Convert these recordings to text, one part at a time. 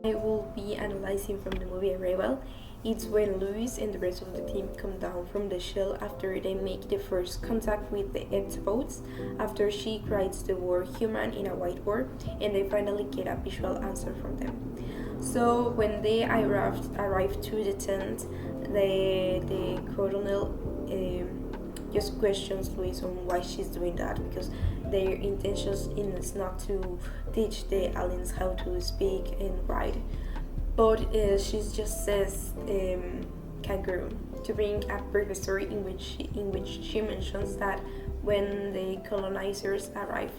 I will be analyzing from the movie Arrival. It's when Louis and the rest of the team come down from the shell after they make the first contact with the Ectobots, after she writes the word human in a whiteboard, and they finally get a visual answer from them. So when they arrive to the tent, the colonel just questions Louis on why she's doing that, because their intentions is not to teach the aliens how to speak and write, but she just says kangaroo to bring a previous story in which she mentions that when the colonizers arrive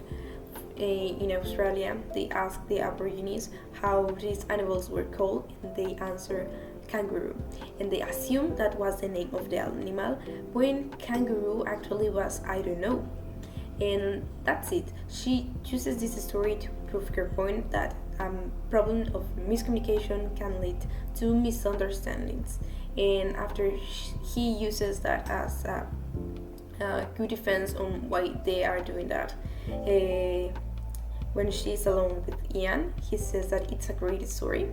in Australia, they ask the Aborigines how these animals were called, and they answer kangaroo, and they assume that was the name of the animal, when kangaroo actually was I don't know. And that's it. She uses this story to prove her point that a problem of miscommunication can lead to misunderstandings. And after he uses that as a good defense on why they are doing that. When she's alone with Ian, he says that it's a great story,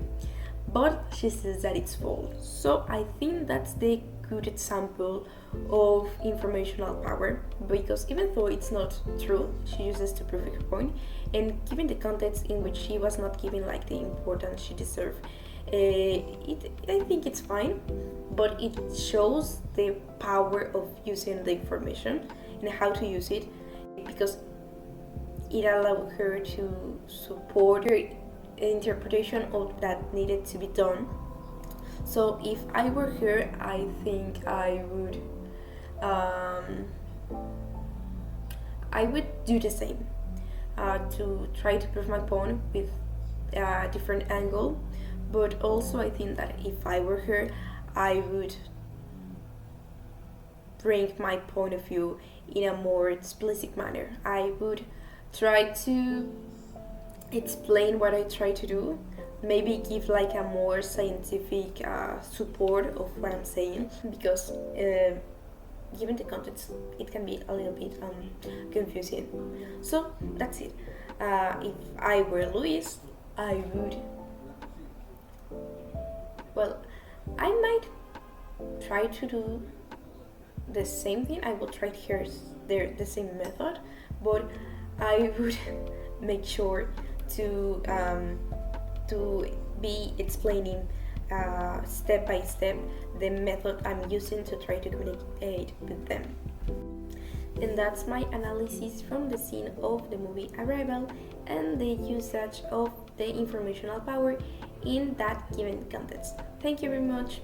but she says that it's false. So I think that's the good example of informational power, because even though it's not true, she uses to prove her point, and given the context in which she was not given like the importance she deserved, I think it's fine, but it shows the power of using the information and how to use it, because it allowed her to support her interpretation of that needed to be done. So if I were her, I think um, I would do the same, to try to prove my point with a different angle. But also I think that if I were her, I would bring my point of view in a more explicit manner. I would try to explain what I try to do, maybe give like a more scientific support of what I'm saying, because given the context, it can be a little bit confusing. So that's it. If I were Louis, I would. Well, I might try to do the same thing. I will try here the same method, but I would make sure to be explaining step by step the method I'm using to try to communicate with them. And that's my analysis from the scene of the movie Arrival and the usage of the informational power in that given context. Thank you very much.